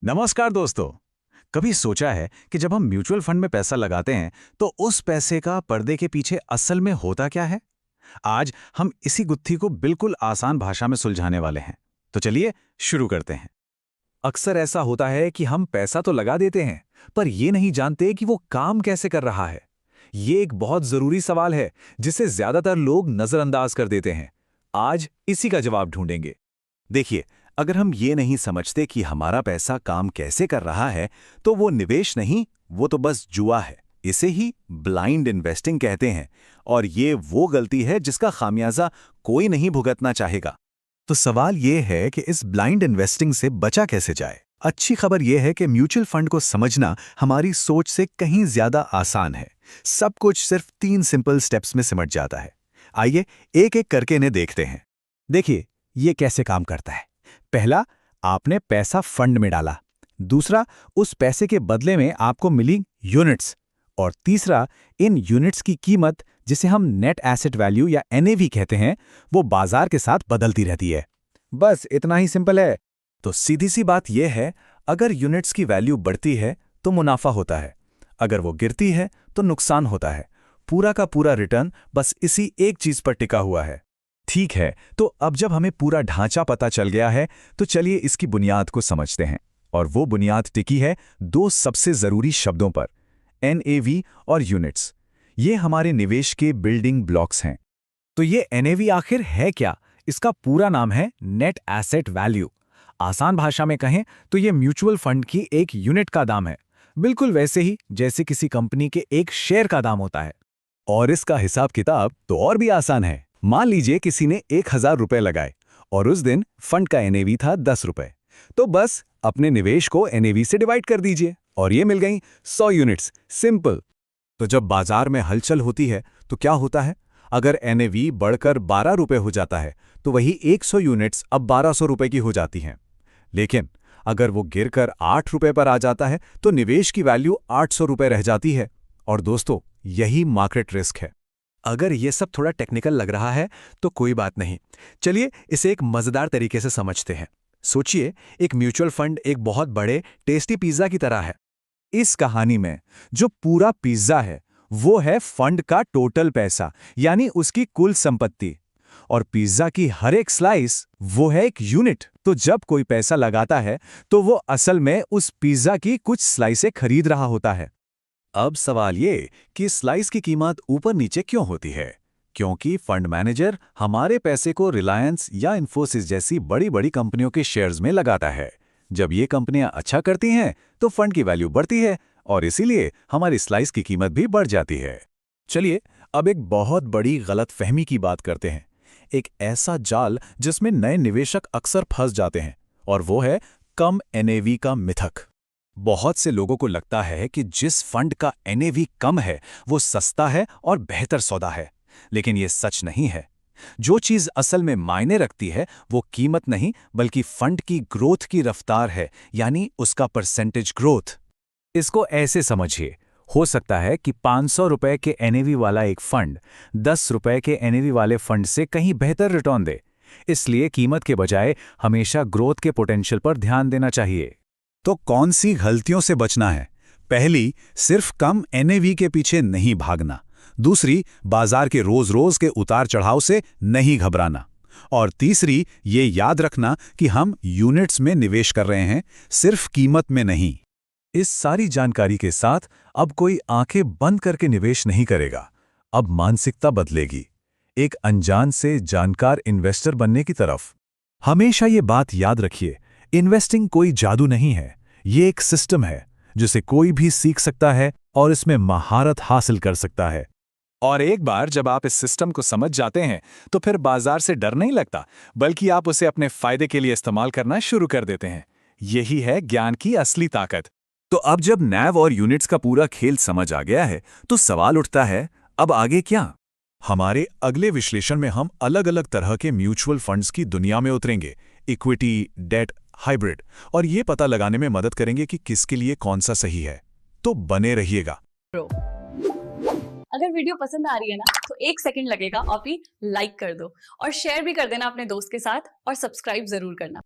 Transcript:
नमस्कार दोस्तों। कभी सोचा है कि जब हम म्यूचुअल फंड में पैसा लगाते हैं तो उस पैसे का पर्दे के पीछे असल में होता क्या है? आज हम इसी गुत्थी को बिल्कुल आसान भाषा में सुलझाने वाले हैं। तो चलिए शुरू करते हैं। अक्सर ऐसा होता है कि हम पैसा तो लगा देते हैं, पर ये नहीं जानते कि वो काम कैसे कर रहा है। ये एक बहुत जरूरी सवाल है जिसे ज्यादातर लोग नजरअंदाज कर देते हैं। आज इसी का जवाब ढूंढेंगे। देखिए, अगर हम ये नहीं समझते कि हमारा पैसा काम कैसे कर रहा है, तो वो निवेश नहीं, वो तो बस जुआ है। इसे ही ब्लाइंड इन्वेस्टिंग कहते हैं, और ये वो गलती है जिसका खामियाजा कोई नहीं भुगतना चाहेगा। तो सवाल ये है कि इस ब्लाइंड इन्वेस्टिंग से बचा कैसे जाए। अच्छी खबर यह है कि म्यूचुअल फंड को समझना हमारी सोच से कहीं ज्यादा आसान है। सब कुछ सिर्फ 3 सिंपल स्टेप्स में सिमट जाता है। आइए एक एक करके इन्हें देखते हैं। देखिए, ये कैसे काम करता है। पहला, आपने पैसा फंड में डाला। दूसरा, उस पैसे के बदले में आपको मिली यूनिट्स। और तीसरा, इन यूनिट्स की कीमत, जिसे हम नेट एसेट वैल्यू या एनएवी कहते हैं, वो बाजार के साथ बदलती रहती है। बस इतना ही सिंपल है। तो सीधी सी बात यह है, अगर यूनिट्स की वैल्यू बढ़ती है तो मुनाफा होता है, अगर वो गिरती है तो नुकसान होता है। पूरा का पूरा रिटर्न बस इसी एक चीज पर टिका हुआ है। ठीक है, तो अब जब हमें पूरा ढांचा पता चल गया है, तो चलिए इसकी बुनियाद को समझते हैं। और वो बुनियाद टिकी है 2 सबसे जरूरी शब्दों पर, एनएवी और यूनिट्स। ये हमारे निवेश के बिल्डिंग ब्लॉक्स हैं। तो ये एनएवी आखिर है क्या? इसका पूरा नाम है नेट एसेट वैल्यू। आसान भाषा में कहें तो ये म्यूचुअल फंड की एक यूनिट का दाम है, बिल्कुल वैसे ही जैसे किसी कंपनी के एक शेयर का दाम होता है। और इसका हिसाब किताब तो और भी आसान है। मान लीजिए किसी ने 1000 रुपए लगाए और उस दिन फंड का एनएवी था 10 रुपए। तो बस अपने निवेश को एनएवी से डिवाइड कर दीजिए और ये मिल गई 100 यूनिट्स। सिंपल। तो जब बाजार में हलचल होती है तो क्या होता है? अगर एनएवी बढ़कर 12 रुपए हो जाता है तो वही 100 यूनिट्स अब 1200 रुपए की हो जाती हैं। लेकिन अगर वो गिरकर 8 रुपए पर आ जाता है तो निवेश की वैल्यू 800 रुपए रह जाती है। और दोस्तों, यही मार्केट रिस्क है। अगर ये सब थोड़ा टेक्निकल लग रहा है तो कोई बात नहीं, चलिए इसे एक मजेदार तरीके से समझते हैं। सोचिए, एक म्यूचुअल फंड एक बहुत बड़े टेस्टी पिज्जा की तरह है। इस कहानी में जो पूरा पिज्जा है वो है फंड का टोटल पैसा, यानी उसकी कुल संपत्ति। और पिज्जा की हर एक स्लाइस वो है एक यूनिट। तो जब कोई पैसा लगाता है तो वो असल में उस पिज्जा की कुछ स्लाइसें खरीद रहा होता है। अब सवाल ये कि स्लाइस की कीमत ऊपर नीचे क्यों होती है? क्योंकि फंड मैनेजर हमारे पैसे को रिलायंस या इन्फोसिस जैसी बड़ी बड़ी कंपनियों के शेयर्स में लगाता है। जब ये कंपनियां अच्छा करती हैं तो फंड की वैल्यू बढ़ती है और इसीलिए हमारी स्लाइस की कीमत भी बढ़ जाती है। चलिए अब एक बहुत बड़ी गलतफहमी की बात करते हैं, एक ऐसा जाल जिसमें नए निवेशक अक्सर फंस जाते हैं, और वो है कम एनएवी का मिथक। बहुत से लोगों को लगता है कि जिस फंड का एनएवी कम है वो सस्ता है और बेहतर सौदा है, लेकिन ये सच नहीं है। जो चीज असल में मायने रखती है वो कीमत नहीं बल्कि फंड की ग्रोथ की रफ्तार है, यानी उसका परसेंटेज ग्रोथ। इसको ऐसे समझिए, हो सकता है कि 500 रुपए के एनएवी वाला एक फंड 10 रुपए के एनएवी वाले फंड से कहीं बेहतर रिटर्न दे। इसलिए कीमत के बजाय हमेशा ग्रोथ के पोटेंशियल पर ध्यान देना चाहिए। तो कौन सी गलतियों से बचना है? पहली, सिर्फ कम एनएवी के पीछे नहीं भागना। दूसरी, बाजार के रोज रोज के उतार चढ़ाव से नहीं घबराना। और तीसरी, ये याद रखना कि हम यूनिट्स में निवेश कर रहे हैं, सिर्फ कीमत में नहीं। इस सारी जानकारी के साथ अब कोई आंखें बंद करके निवेश नहीं करेगा। अब मानसिकता बदलेगी, एक अनजान से जानकार इन्वेस्टर बनने की तरफ। हमेशा ये बात याद रखिए, इन्वेस्टिंग कोई जादू नहीं है, ये एक सिस्टम है जिसे कोई भी सीख सकता है और इसमें महारत हासिल कर सकता है। और एक बार जब आप इस सिस्टम को समझ जाते हैं तो फिर बाजार से डर नहीं लगता, बल्कि आप उसे अपने फायदे के लिए इस्तेमाल करना शुरू कर देते हैं। यही है ज्ञान की असली ताकत। तो अब जब नैव और यूनिट्स का पूरा खेल समझ आ गया है तो सवाल उठता है, अब आगे क्या? हमारे अगले विश्लेषण में हम अलग अलग तरह के म्यूचुअल फंड्स की दुनिया में उतरेंगे, इक्विटी, डेट, हाइब्रिड, और ये पता लगाने में मदद करेंगे कि किसके लिए कौन सा सही है। तो बने रहिएगा। अगर वीडियो पसंद आ रही है ना तो 1 सेकंड लगेगा और भी लाइक कर दो और शेयर भी कर देना अपने दोस्त के साथ और सब्सक्राइब जरूर करना।